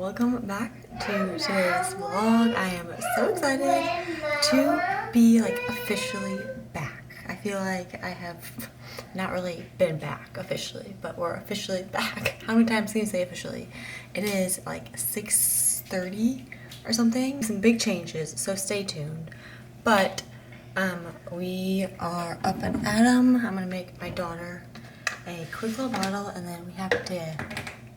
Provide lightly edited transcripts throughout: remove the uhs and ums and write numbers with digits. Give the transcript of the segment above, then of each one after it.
welcome back to today's vlog. I am so excited to be officially back. I feel like I have not really been back officially, but we're officially back. How many times can you say officially? It is like 6:30 or something. Some big changes, so stay tuned. But we are up and at 'em. I'm gonna make my daughter a quick little bottle, and then we have to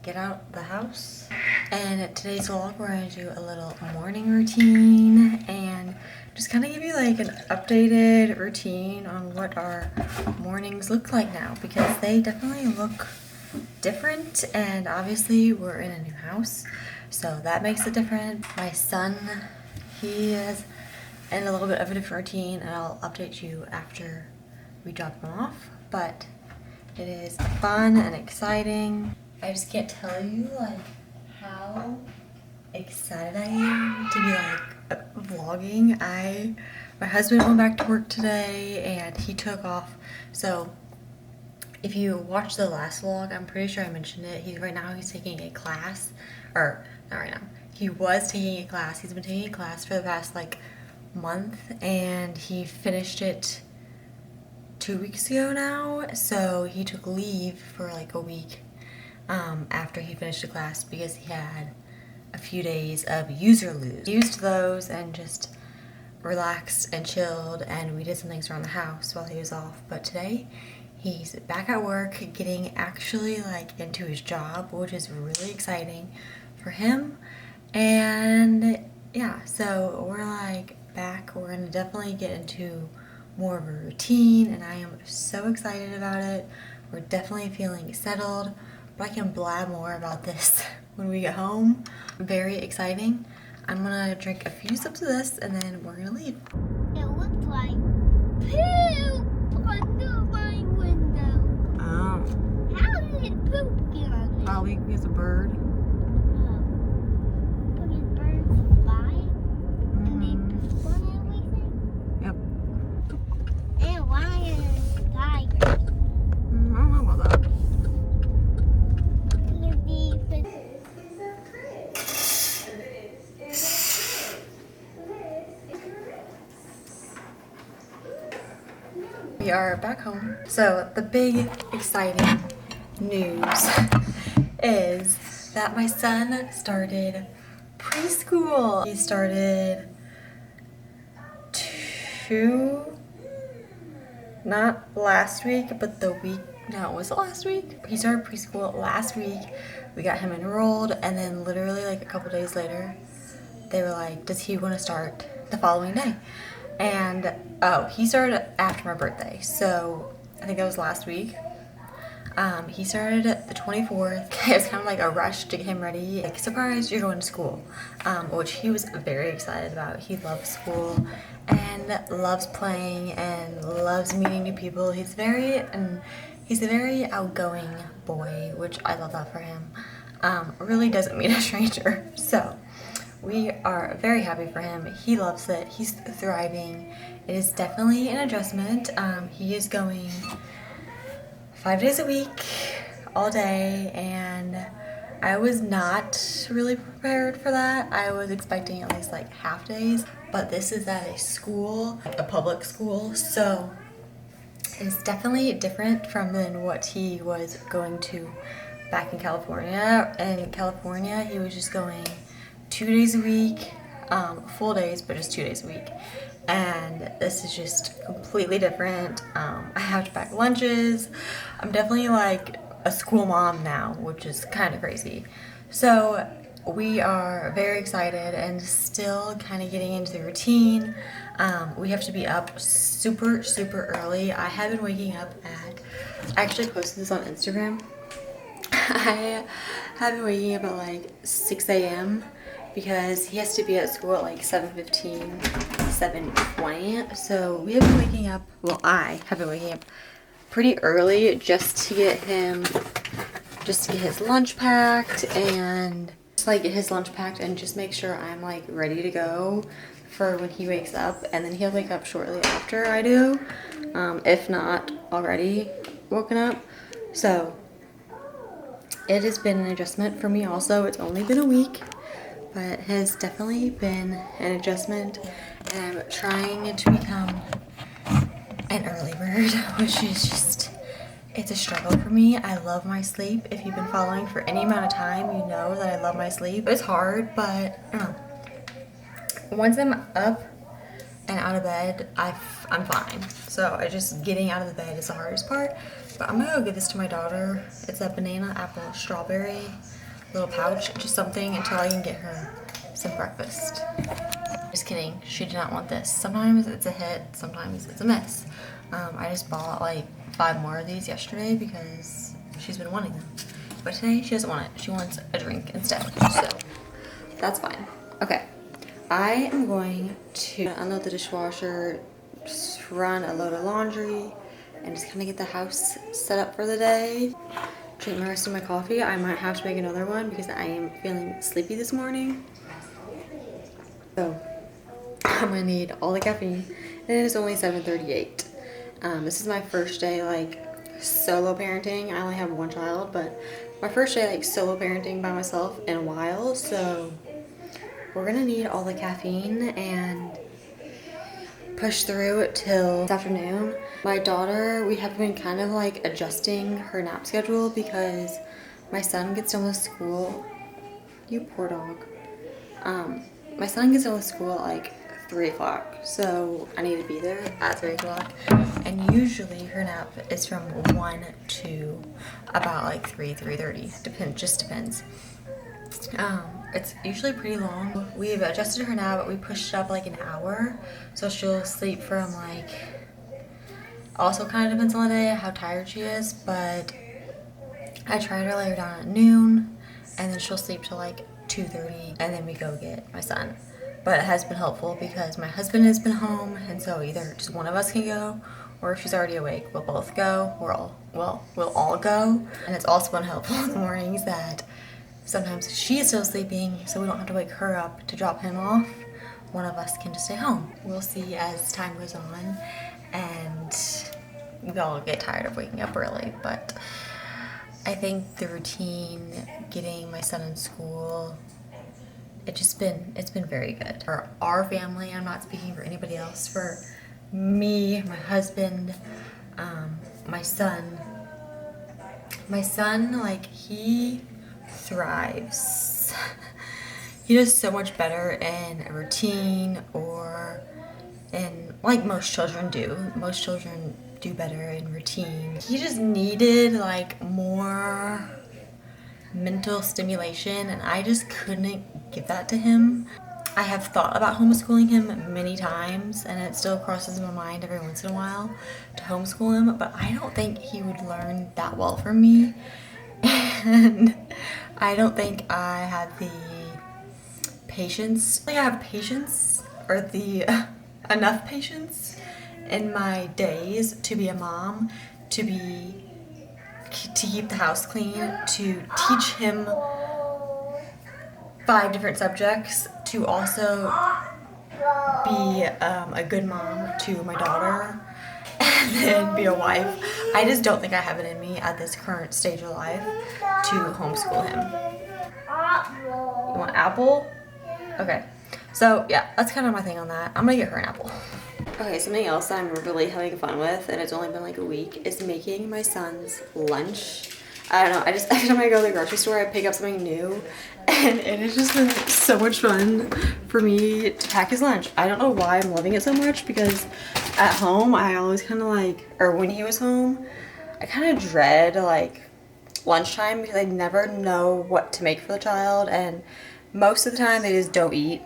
get out the house. And today's vlog, we're gonna do a little morning routine and just kind of give you like an updated routine on what our mornings look like now, because they definitely look different. And obviously we're in a new house, so that makes it different. My son, he is in a little bit of a different routine, and I'll update you after we drop him off. But it is fun and exciting. I just can't tell you how excited I am to be vlogging. My husband went back to work today and he took off. So if you watched the last vlog, I'm pretty sure I mentioned it. He's taking a class, or not right now. He was taking a class. He's been taking a class for the past month, and he finished it 2 weeks ago now. So he took leave for a week after he finished the class because he had a few days of user lose. He used those and just relaxed and chilled, and we did some things around the house while he was off. But today he's back at work, getting actually into his job, which is really exciting for him. And yeah, so we're back. We're gonna definitely get into more of a routine, and I am so excited about it. We're definitely feeling settled, but I can blab more about this when we get home. Very exciting. I'm gonna drink a few sips of this and then we're gonna leave. It looked like poop under my window. Oh. How did poop get on there? Probably because a bird. Because birds fly and they poop on everything? Yep. And lions and tigers. I don't know about that. We are back home. So the big exciting news is that my son started preschool. He started not last week, but the week, no, was it last week? He started preschool last week. We got him enrolled, and then literally a couple days later, they were like, does he want to start the following day? And he started after my birthday, so I think that was last week. He started the 24th. It was kind of a rush to get him ready. Surprise, you're going to school, which he was very excited about. He loves school and loves playing and loves meeting new people. He's a very outgoing boy, which I love that for him. Really doesn't meet a stranger. So we are very happy for him. He loves it. He's thriving. It is definitely an adjustment. He is going 5 days a week, all day, and I was not really prepared for that. I was expecting at least half days, but this is at a school, a public school, so it's definitely different than what he was going to back in California. In California, he was just going 2 days a week, full days, but just 2 days a week. And this is just completely different. I have to pack lunches. I'm definitely a school mom now, which is kind of crazy. So we are very excited and still kind of getting into the routine. We have to be up super, super early. I have been waking up I actually posted this on Instagram. I have been waking up at 6 a.m. because he has to be at school at 7:15, 7:20. So we have been waking up, I have been waking up pretty early just to get his lunch packed and just make sure I'm ready to go for when he wakes up. And then he'll wake up shortly after I do, if not already woken up. So it has been an adjustment for me also. It's only been a week, but it has definitely been an adjustment, and I'm trying to become an early bird, which is just, it's a struggle for me. I love my sleep. If you've been following for any amount of time, you know that I love my sleep. It's hard, but I don't know. Once I'm up and out of bed, I'm fine. So getting out of the bed is the hardest part. But I'm gonna go give this to my daughter. It's a banana, apple, strawberry little pouch, just something until I can get her some breakfast. Just kidding, she did not want this. Sometimes it's a hit, sometimes it's a miss. I just bought like 5 more of these yesterday because she's been wanting them. But today she doesn't want it. She wants a drink instead. So that's fine. Okay. I am going to unload the dishwasher, just run a load of laundry, and just kind of get the house set up for the day. Drink the rest of my coffee. I might have to make another one because I am feeling sleepy this morning. So I'm gonna need all the caffeine, and it is only 7:38. This is my first day like solo parenting. I only have one child, but my first day like solo parenting by myself in a while, so we're gonna need all the caffeine and push through it till this afternoon. My daughter, we have been kind of like adjusting her nap schedule because my son gets done with school. You poor dog. My son gets done with school at like 3 o'clock, so I need to be there at 3 o'clock. And usually her nap is from 1 to about like 3:30. Just depends. It's usually pretty long. We've adjusted her nap, but we pushed it up like an hour, so she'll sleep from like, also kind of depends on the day how tired she is, but I try to lay her down at noon, and then she'll sleep till like 2:30, and then we go get my son. But it has been helpful because my husband has been home, and so either just one of us can go, or if she's already awake, we'll both go. We'll all go. And it's also been helpful in the mornings that sometimes she is still sleeping, so we don't have to wake her up to drop him off. One of us can just stay home. We'll see as time goes on, and we all get tired of waking up early, but I think the routine, getting my son in school, it's been very good. For our family, I'm not speaking for anybody else, for me, my husband, my son, like, he thrives. He does so much better in a routine, or in, like most children do. Most children do better in routine. He just needed like more mental stimulation, and I just couldn't give that to him. I have thought about homeschooling him many times, and it still crosses my mind every once in a while to homeschool him, but I don't think he would learn that well from me. And I don't think I have the patience. I have patience, or the enough patience in my days to be a mom, to keep the house clean, to teach him 5 different subjects, to also be a good mom to my daughter, and then be a wife. I just don't think I have it in me at this current stage of life to homeschool him. You want apple? Okay. So yeah, that's kind of my thing on that. I'm gonna get her an apple. Okay, something else that I'm really having fun with, and it's only been like a week, is making my son's lunch. I don't know, every time I go to the grocery store, I pick up something new, and it has just been so much fun for me to pack his lunch. I don't know why I'm loving it so much, because at home, I always kind of like, or when he was home, I kind of dread like lunchtime because I never know what to make for the child, and most of the time they just don't eat.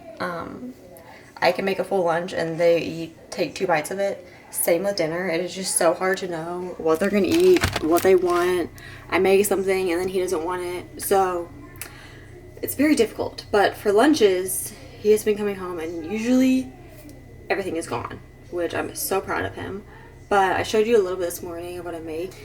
I can make a full lunch and they take 2 bites of it. Same with dinner. It is just so hard to know what they're gonna eat, what they want. I make something and then he doesn't want it, so it's very difficult. But for lunches, he has been coming home and usually everything is gone, which I'm so proud of him. But I showed you a little bit this morning of what I made.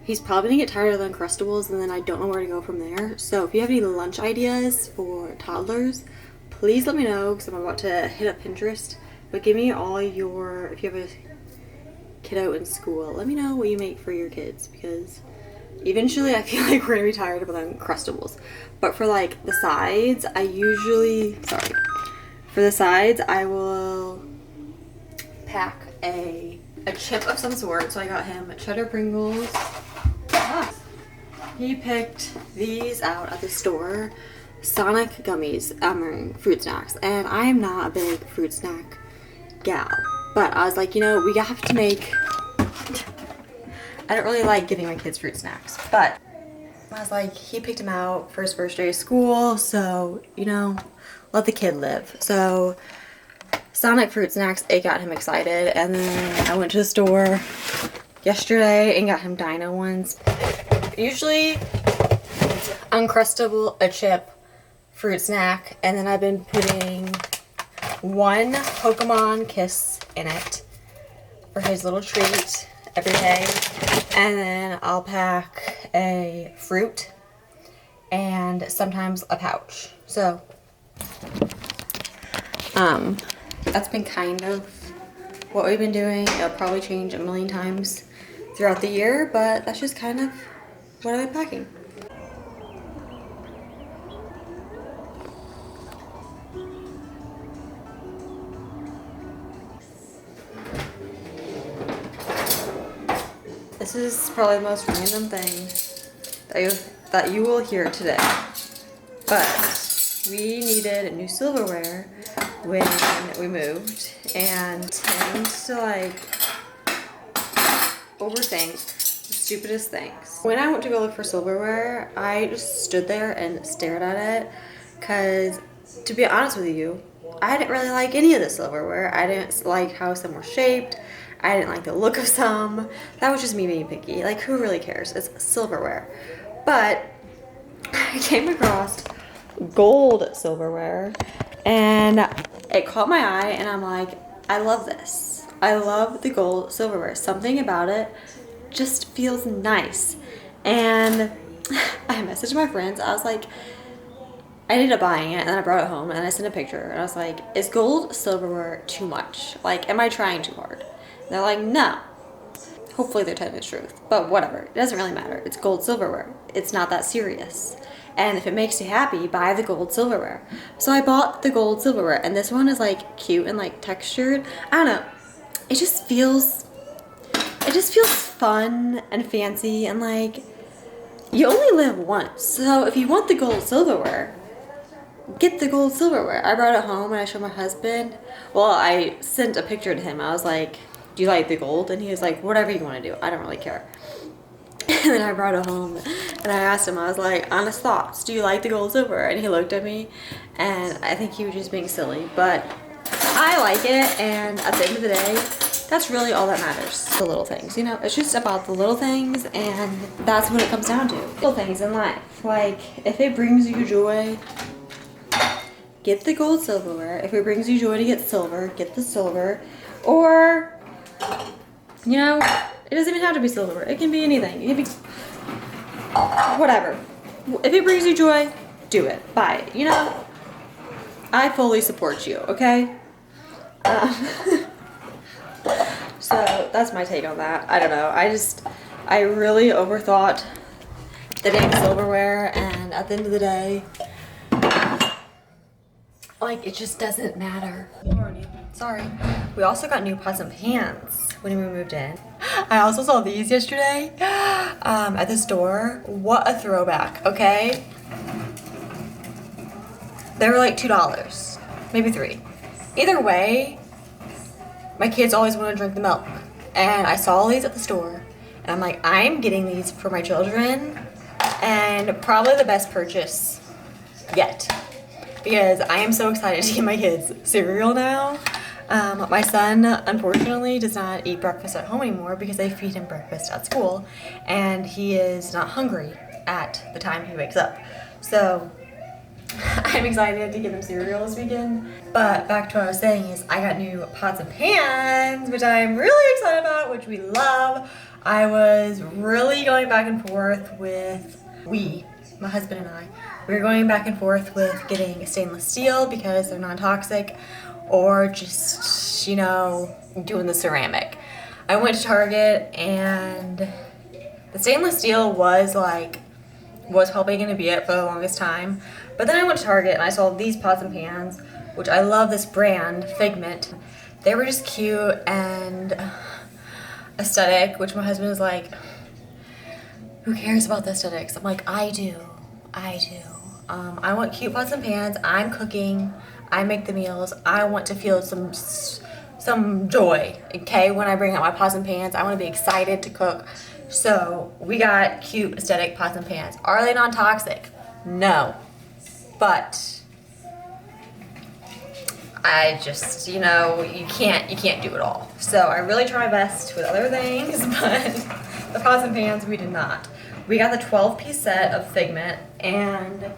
He's probably gonna get tired of the Uncrustables, and then I don't know where to go from there. So if you have any lunch ideas for toddlers, please let me know, because I'm about to hit up Pinterest. But give me all your, if you have a kiddo in school, let me know what you make for your kids, because Eventually, I feel like we're gonna be tired of them Crustables. But for like the sides, for the sides, I will pack a chip of some sort. So I got him cheddar Pringles. He picked these out at the store. Sonic gummies, fruit snacks. And I am not a big fruit snack gal. But I was like, you know, we have to make... I don't really like giving my kids fruit snacks. But I was like, he picked them out for his first day of school. So, you know, let the kid live. So, Sonic fruit snacks, it got him excited. And then I went to the store yesterday and got him Dino ones. Usually, Uncrustable, a chip, fruit snack, and then I've been putting one Pokemon Kiss in it for his little treat every day. And then I'll pack a fruit and sometimes a pouch. So, that's been kind of what we've been doing. It'll probably change a million times throughout the year, but that's just kind of what I've been packing. This is probably the most random thing that you will hear today. But we needed new silverware when we moved, and tend to like overthink the stupidest things. When I went to go look for silverware, I just stood there and stared at it, because to be honest with you, I didn't really like any of the silverware. I didn't like how some were shaped. I didn't like the look of some. That was just me being picky. Like, who really cares? It's silverware. But I came across gold silverware and it caught my eye, and I'm like, I love this. I love the gold silverware. Something about it just feels nice. And I messaged my friends. I was like, I ended up buying it, and then I brought it home and I sent a picture, and I was like, is gold silverware too much? Like, am I trying too hard? And they're like, no. Hopefully they're telling the truth, but whatever. It doesn't really matter. It's gold silverware. It's not that serious. And if it makes you happy, buy the gold silverware. So I bought the gold silverware, and this one is like cute and like textured. I don't know. It just feels fun and fancy, and like, you only live once. So if you want the gold silverware, get the gold silverware. I brought it home and I showed my husband. Well, I sent a picture to him. I was like, do you like the gold? And he was like, whatever you want to do. I don't really care. And then I brought it home and I asked him, I was like, honest thoughts, do you like the gold silverware? And he looked at me, and I think he was just being silly, but I like it. And at the end of the day, that's really all that matters. The little things, you know, it's just about the little things, and that's what it comes down to. Little things in life. Like, if it brings you joy, get the gold silverware. If it brings you joy to get silver, get the silver. Or, you know, it doesn't even have to be silver. It can be anything. It can be whatever. If it brings you joy, do it. Buy it. You know, I fully support you, okay? So that's my take on that. I don't know. I really overthought the dang silverware, and at the end of the day, like, it just doesn't matter. Sorry. We also got new pots and pans when we moved in. I also saw these yesterday at the store. What a throwback, okay? They were like $2, maybe $3. Either way, my kids always want to drink the milk. And I saw these at the store, and I'm like, I'm getting these for my children, and probably the best purchase yet. Because I am so excited to give my kids cereal now. My son, unfortunately, does not eat breakfast at home anymore because they feed him breakfast at school, and he is not hungry at the time he wakes up. So I'm excited to give him cereal this weekend. But back to what I was saying is, I got new pots and pans, which I'm really excited about, which we love. I was really going back and forth with my husband and I, we were going back and forth with getting stainless steel because they're non-toxic, or just, you know, doing the ceramic. I went to Target, and The stainless steel was probably going to be it for the longest time. But then I went to Target and I saw these pots and pans, which I love this brand, Figment. They were just cute and aesthetic, which my husband is like, who cares about the aesthetics? I'm like, I do. I want cute pots and pans. I'm cooking. I make the meals. I want to feel some joy, okay? When I bring out my pots and pans, I want to be excited to cook. So we got cute aesthetic pots and pans. Are they non-toxic? No. But I just, you can't do it all. So I really try my best with other things, but the pots and pans we did not. We got the 12-piece set of Figment, and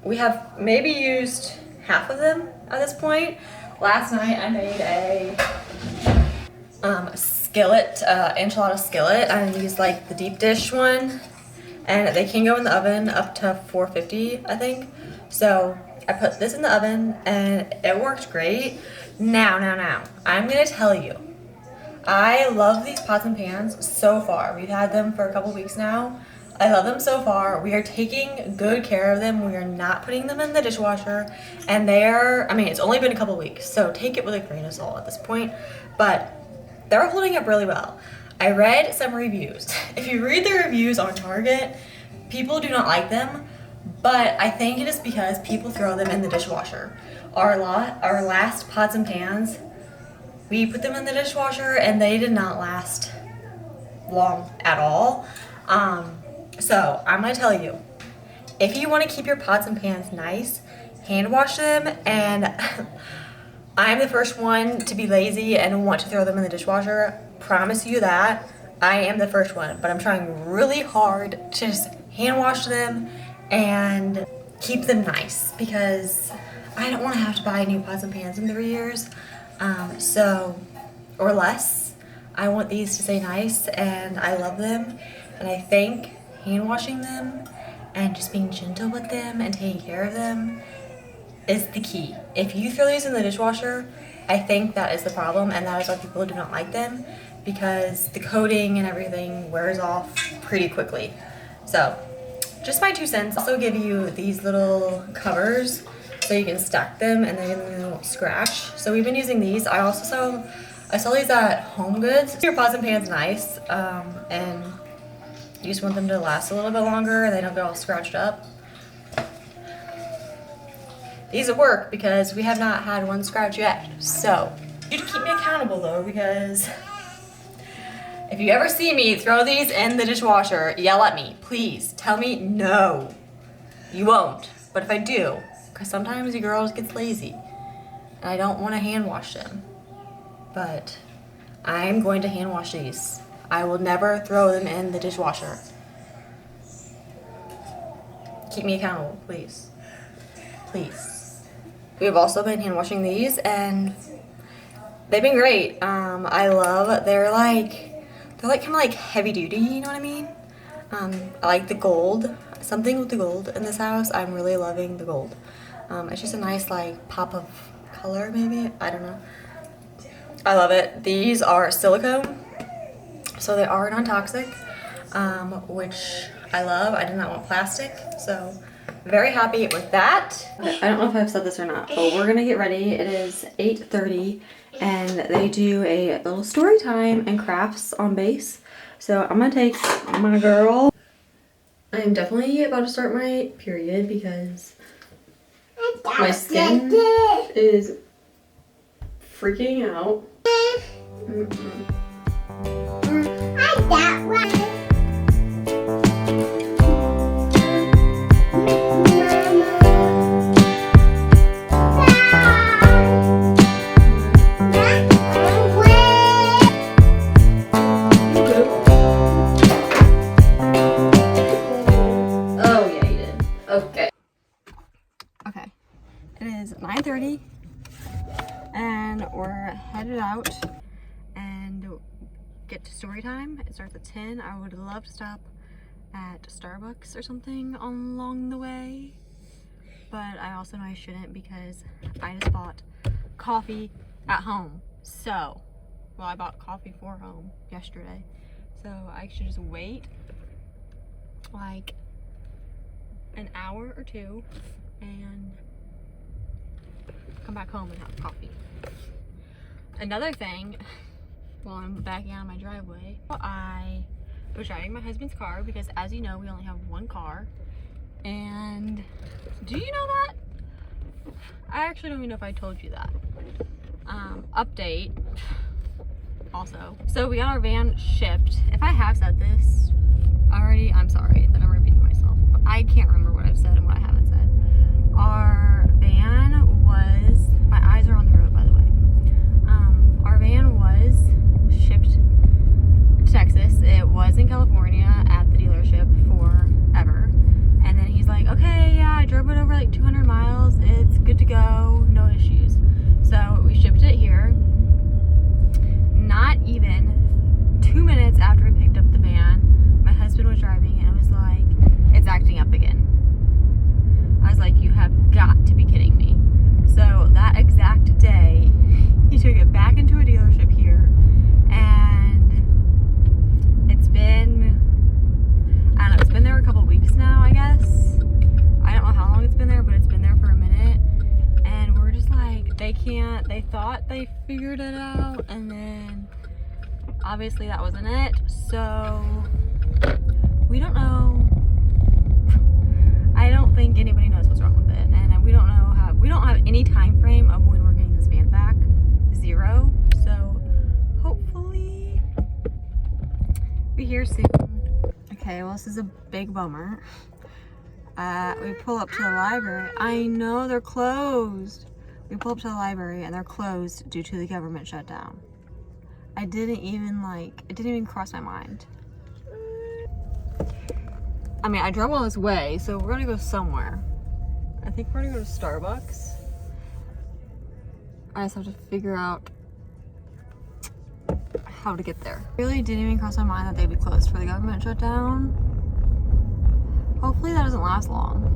we have maybe used half of them at this point. Last night I made a skillet, enchilada skillet. I used like the deep dish one, and they can go in the oven up to 450, I think. So I put this in the oven and it worked great. Now, I'm gonna tell you, I love these pots and pans so far. We've had them for a couple weeks now. I love them so far. We are taking good care of them. We are not putting them in the dishwasher. And it's only been a couple weeks, so take it with a grain of salt at this point. But they're holding up really well. I read some reviews. If you read the reviews on Target, people do not like them, but I think it is because people throw them in the dishwasher. Our last pots and pans, we put them in the dishwasher and they did not last long at all. So I'm gonna tell you, if you want to keep your pots and pans nice, hand wash them. And I'm the first one to be lazy and want to throw them in the dishwasher. Promise you that. I am the first one, but I'm trying really hard to just hand wash them and keep them nice because I don't want to have to buy new pots and pans in 3 years. Or less. I want these to stay nice and I love them. And I think hand washing them and just being gentle with them and taking care of them is the key. If you throw these in the dishwasher, I think that is the problem, and that is why people do not like them, because the coating and everything wears off pretty quickly. So just my 2 cents. Also give you these little covers so you can stack them and they won't scratch. So we've been using these. I saw these at Home Goods. Your pots and pans nice, and you just want them to last a little bit longer and they don't get all scratched up. These will work because we have not had one scratch yet. So you keep me accountable though, because if you ever see me throw these in the dishwasher, yell at me. Please tell me no. You won't, but if I do, because sometimes you girls get lazy and I don't want to hand wash them. But I'm going to hand wash these. I will never throw them in the dishwasher. Keep me accountable, please. Please. We've also been hand washing these and they've been great. They're kind of like heavy duty, you know what I mean? I like the gold. Something with the gold in this house. I'm really loving the gold. It's just a nice like pop of color maybe. I don't know. I love it. These are silicone, so they are non-toxic, which I love. I did not want plastic, so very happy with that. I don't know if I've said this or not, but we're gonna get ready. It is 8:30 and they do a little story time and crafts on base. So I'm gonna take my girl. I am definitely about to start my period because my skin is freaking out. Oh yeah, you did. Okay. Okay. It is 9:30 and we're headed out and get to story time. It starts at 10. I would love to stop at Starbucks or something along the way, but I also know I shouldn't because I just bought coffee at home. So, well, I bought coffee for home yesterday, so I should just wait like an hour or two and come back home and have coffee. Another thing, while I'm backing out of my driveway, I was driving my husband's car because, as you know, we only have one car. And do you know that? I actually don't even know if I told you that. Update also. So we got our van shipped. If I have said this already, I'm sorry that I'm repeating myself, but I can't remember what I've said and what I haven't said. Our van was, my eyes are on the road, by the way. Our van was shipped to Texas. It was in California at the dealership forever. And then he's like, okay, yeah, I drove it over like 200 miles. It's good to go, no issues. So we shipped it here. Not even 2 minutes after we picked up the van, my husband was driving and it was like, it's acting up again. I was like, you have got to be kidding me. So that exact day, he took it back into a dealership here, and it's been, I don't know, it's been there a couple weeks now, I guess. I don't know how long it's been there, but it's been there for a minute. And we're just like, they thought they figured it out, and then obviously that wasn't it. So we don't know. I don't think anybody knows what's wrong with it, and we don't know how. We don't have any time frame of when we're getting this van back. 0. So hopefully be here soon. Okay, well, this is a big bummer. We pull up to the library. I know they're closed. We pull up to the library and they're closed due to the government shutdown. It didn't even cross my mind. I mean, I drove all this way, so we're gonna go somewhere. I think we're gonna go to Starbucks. I just have to figure out how to get there. Really didn't even cross my mind that they'd be closed for the government shutdown. Hopefully that doesn't last long.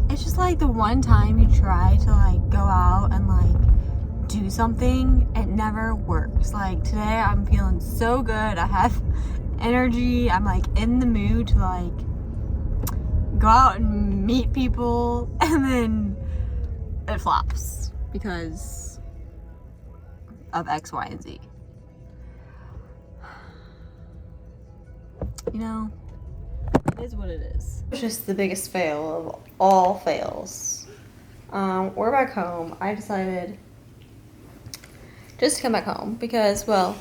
It's just like the one time you try to like go out and like do something, it never works. Like today I'm feeling so good. I have energy. I'm like in the mood to like go out and meet people, and then it flops because of X, Y, and Z. You know, it is what it is. It's just the biggest fail of all fails. We're back home. I decided just to come back home because, well,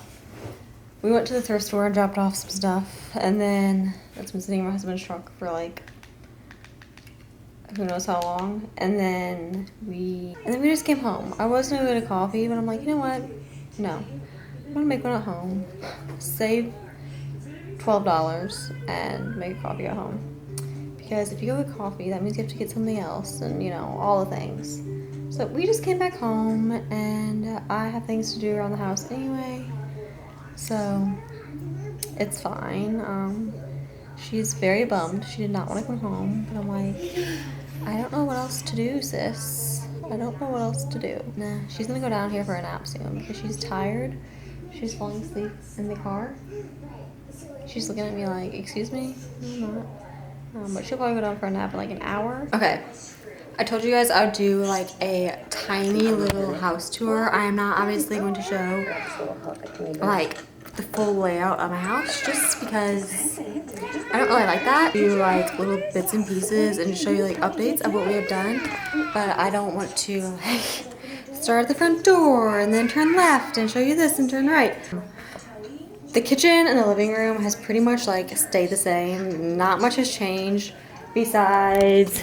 we went to the thrift store and dropped off some stuff, and then that's been sitting in my husband's trunk for like who knows how long, and then we just came home. I was gonna get a coffee, but I'm like, you know what? No, I'm gonna make one at home. Save $12 and make a coffee at home. Because if you go get coffee, that means you have to get something else, and you know, all the things. So we just came back home, and I have things to do around the house anyway, so it's fine. She's very bummed. She did not want to come home, but I'm like, I don't know what else to do, sis. I don't know what else to do. Nah, she's gonna go down here for a nap soon because she's tired. She's falling asleep in the car. She's looking at me like, excuse me? No, I'm not. But she'll probably go down for a nap in like an hour. Okay. I told you guys I would do like a tiny little house tour. I am not obviously going to show like the full layout of my house just because I don't really like that. Do like little bits and pieces and show you like updates of what we have done, but I don't want to like start at the front door and then turn left and show you this and turn right. The kitchen and the living room has pretty much like stayed the same. Not much has changed besides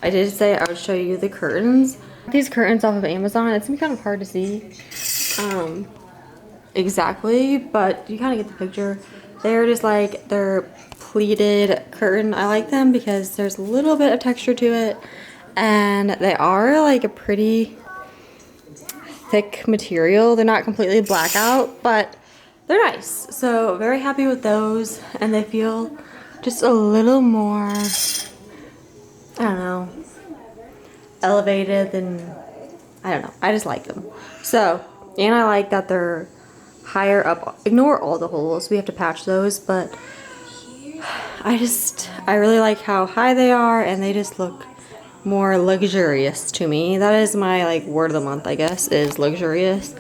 I did say I would show you the curtains. These curtains off of Amazon. It's gonna be kind of hard to see exactly, but you kind of get the picture. They're just like, they're pleated curtain. I like them because there's a little bit of texture to it, and they are like a pretty thick material. They're not completely blackout, but they're nice. So very happy with those, and they feel just a little more, I don't know, elevated than, I don't know. I just like them. So, and I like that they're higher up. Ignore all the holes. We have to patch those, but I really like how high they are, and they just look more luxurious to me. That is my like word of the month, I guess, is luxurious.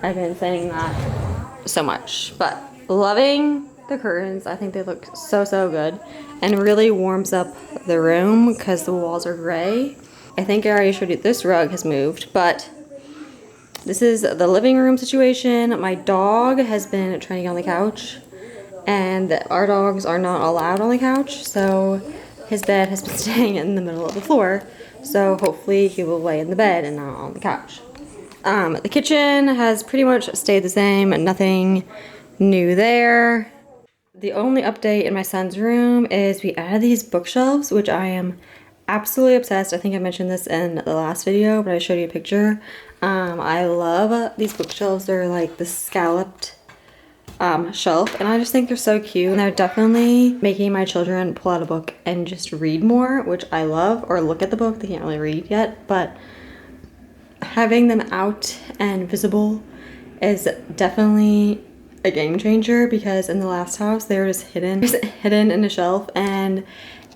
I've been saying that so much, but loving the curtains. I think they look so, so good and really warms up the room because the walls are gray. I think I already showed you this rug has moved, but this is the living room situation. My dog has been trying to get on the couch, and our dogs are not allowed on the couch, so his bed has been staying in the middle of the floor. So hopefully he will lay in the bed and not on the couch. The kitchen has pretty much stayed the same, nothing new there. The only update in my son's room is we added these bookshelves, which I am absolutely obsessed. I think I mentioned this in the last video, but I showed you a picture. I love these bookshelves. They're like the scalloped shelf, and I just think they're so cute, and they're definitely making my children pull out a book and just read more, which I love, or look at the book. They can't really read yet, but having them out and visible is definitely a game changer, because in the last house they were just hidden in a shelf, and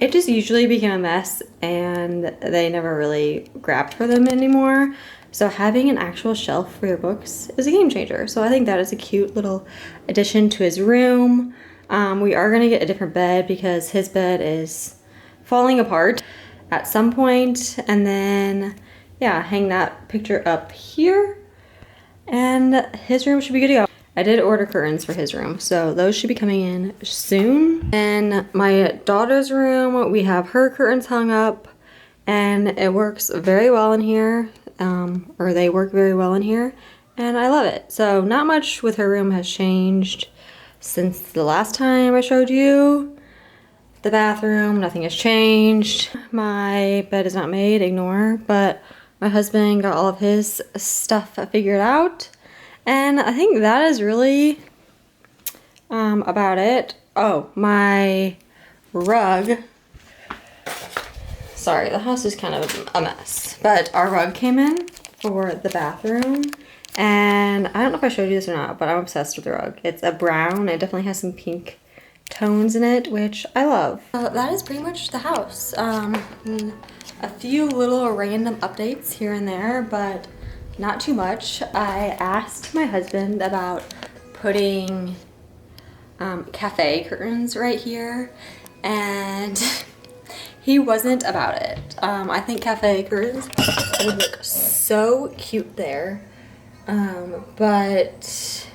it just usually became a mess and they never really grabbed for them anymore. So having an actual shelf for your books is a game changer. So I think that is a cute little addition to his room. We are gonna get a different bed because his bed is falling apart at some point. And then, yeah, hang that picture up here. And his room should be good to go. I did order curtains for his room, so those should be coming in soon. In my daughter's room, we have her curtains hung up, and it works very well in here. Or they work very well in here, and I love it. So not much with her room has changed since the last time I showed you. The bathroom, nothing has changed. My bed is not made, ignore, but my husband got all of his stuff figured out, and I think that is really about it. Oh, my rug. Sorry, the house is kind of a mess, but our rug came in for the bathroom, and I don't know if I showed you this or not, but I'm obsessed with the rug. It's a brown. It definitely has some pink tones in it, which I love. That is pretty much the house. A few little random updates here and there, but not too much. I asked my husband about putting cafe curtains right here, and he wasn't about it. I think cafe curtains would look so cute there, but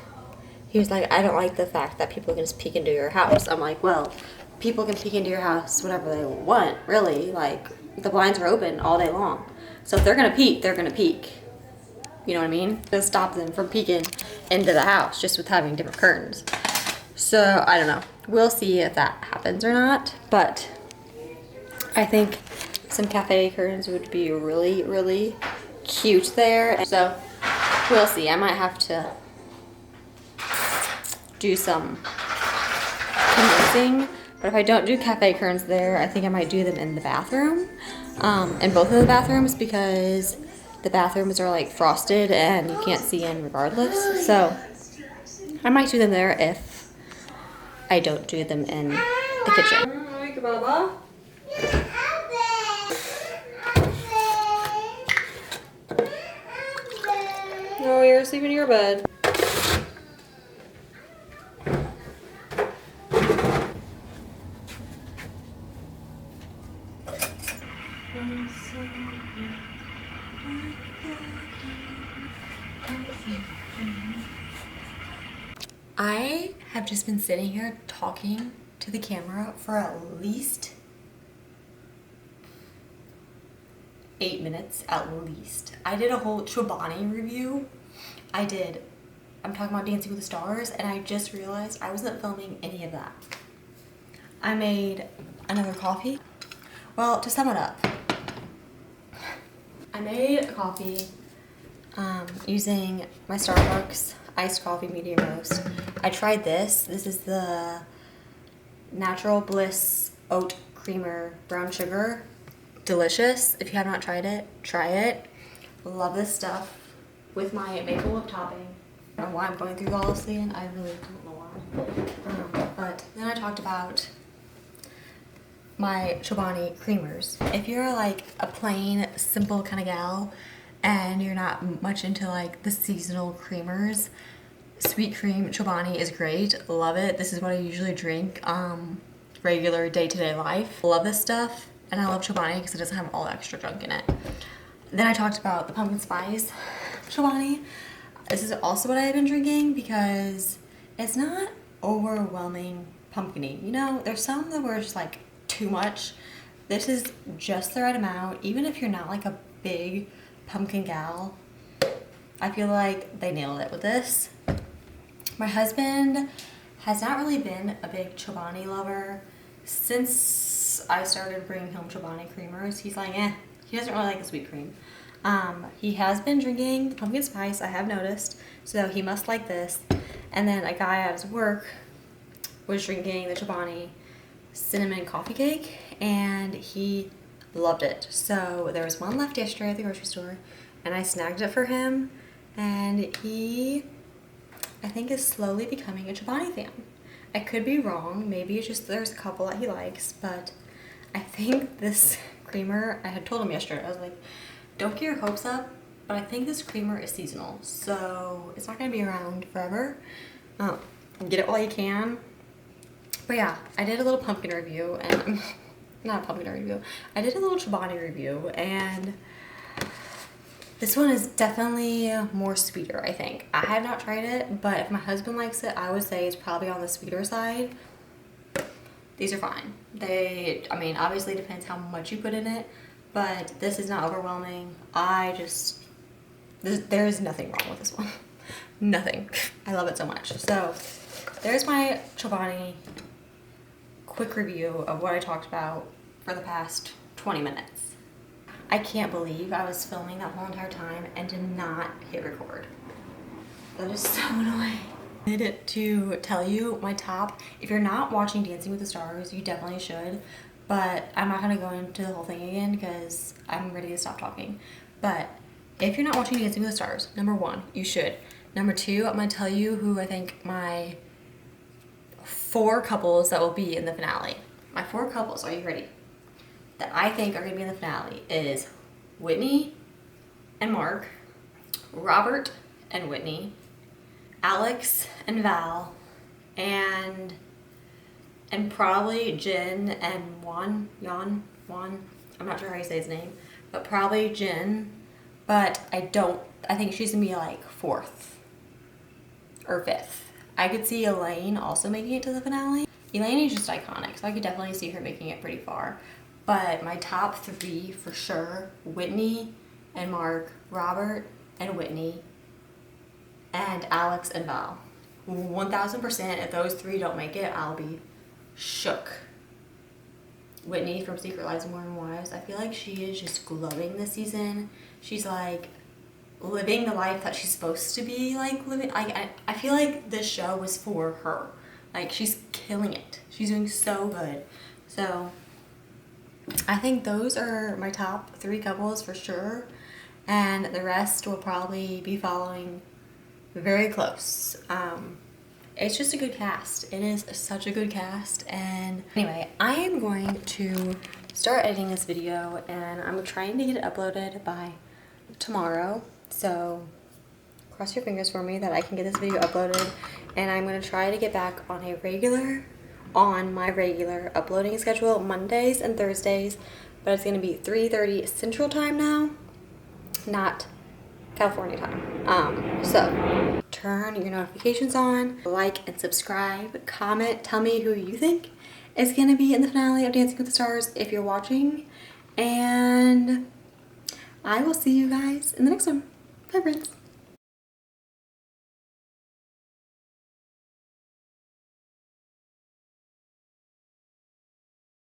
he was like, I don't like the fact that people can just peek into your house. I'm like, well, people can peek into your house whenever they want, really. Like, the blinds are open all day long. So if they're gonna peek, they're gonna peek. You know what I mean? To stop them from peeking into the house just with having different curtains. So I don't know. We'll see if that happens or not, but I think some cafe curtains would be really, really cute there. So we'll see. I might have to do some convincing, but if I don't do cafe curtains there, I think I might do them in the bathroom, in both of the bathrooms, because the bathrooms are like frosted and you can't see in regardless. So I might do them there if I don't do them in the kitchen. Oh, you're sleeping in your bed. I have just been sitting here talking to the camera for at least 8 minutes, at least. I did a whole Chobani review. I'm talking about Dancing with the Stars, and I just realized I wasn't filming any of that. I made another coffee. Well, to sum it up, I made a coffee using my Starbucks iced coffee medium roast. I tried this. This is the Natural Bliss Oat Creamer Brown Sugar. Delicious. If you have not tried it, try it. Love this stuff with my maple whip topping. I don't know why I'm going through all this again. I really don't know why. But then I talked about my Chobani creamers. If you're like a plain, simple kind of gal and you're not much into like the seasonal creamers, sweet cream Chobani is great. Love it. This is what I usually drink regular day-to-day life. Love this stuff, and I love Chobani because it doesn't have all the extra junk in it. Then I talked about the pumpkin spice Chobani. This is also what I've been drinking because it's not overwhelming pumpkin-y. You know, there's some that were just like too much. This is just the right amount. Even if you're not like a big pumpkin gal, I feel like they nailed it with this. My husband has not really been a big Chobani lover since I started bringing home Chobani creamers. He's like, he doesn't really like the sweet cream. He has been drinking the pumpkin spice, I have noticed, so he must like this. And then a guy at his work was drinking the Chobani cinnamon coffee cake, and he loved it. So there was one left yesterday at the grocery store, and I snagged it for him, and he, I think, is slowly becoming a Chobani fan. I could be wrong, maybe it's just there's a couple that he likes, but I think this creamer, I had told him yesterday, I was like, don't get your hopes up, but I think this creamer is seasonal, so it's not going to be around forever. Get it while you can. But yeah, I did a little pumpkin review, and not a pumpkin review, I did a little Chobani review, and this one is definitely more sweeter, I think. I have not tried it, but if my husband likes it, I would say it's probably on the sweeter side. These are fine. I mean, obviously it depends how much you put in it, but this is not overwhelming. There's nothing wrong with this one. Nothing. I love it so much. So there's my Chobani quick review of what I talked about for the past 20 minutes. I can't believe I was filming that whole entire time and did not hit record. That is so annoying. I needed to tell you my top. If you're not watching Dancing with the Stars, you definitely should. But I'm not gonna go into the whole thing again because I'm ready to stop talking. But if you're not watching Dancing with the Stars, number 1, you should. Number 2, I'm gonna tell you who I think my 4 couples that will be in the finale. My 4 couples, are you ready? That I think are gonna be in the finale is Whitney and Mark, Robert and Whitney, Alex and Val, and probably Jin and Juan, I'm not sure how you say his name, but probably Jin, but I think she's gonna be like 4th or 5th. I could see Elaine also making it to the finale. Elaine is just iconic, so I could definitely see her making it pretty far. But my top 3 for sure, Whitney and Mark, Robert and Whitney, and Alex and Val. 1000%, if those 3 don't make it, I'll be shook. Whitney from Secret Lives of Mormon Wives, I feel like she is just glowing this season. She's like living the life that she's supposed to be like living. I feel like this show was for her. Like, she's killing it. She's doing so good. So I think those are my top 3 couples for sure, and the rest will probably be following very close. It's just a good cast. It is such a good cast. And anyway, I am going to start editing this video, and I'm trying to get it uploaded by tomorrow. So cross your fingers for me that I can get this video uploaded, and I'm going to try to get back on my regular uploading schedule Mondays and Thursdays, but it's going to be 3:30 Central Time now, not California time. So turn your notifications on, like and subscribe, comment, tell me who you think is going to be in the finale of Dancing with the Stars if you're watching, and I will see you guys in the next one. Bye, friends.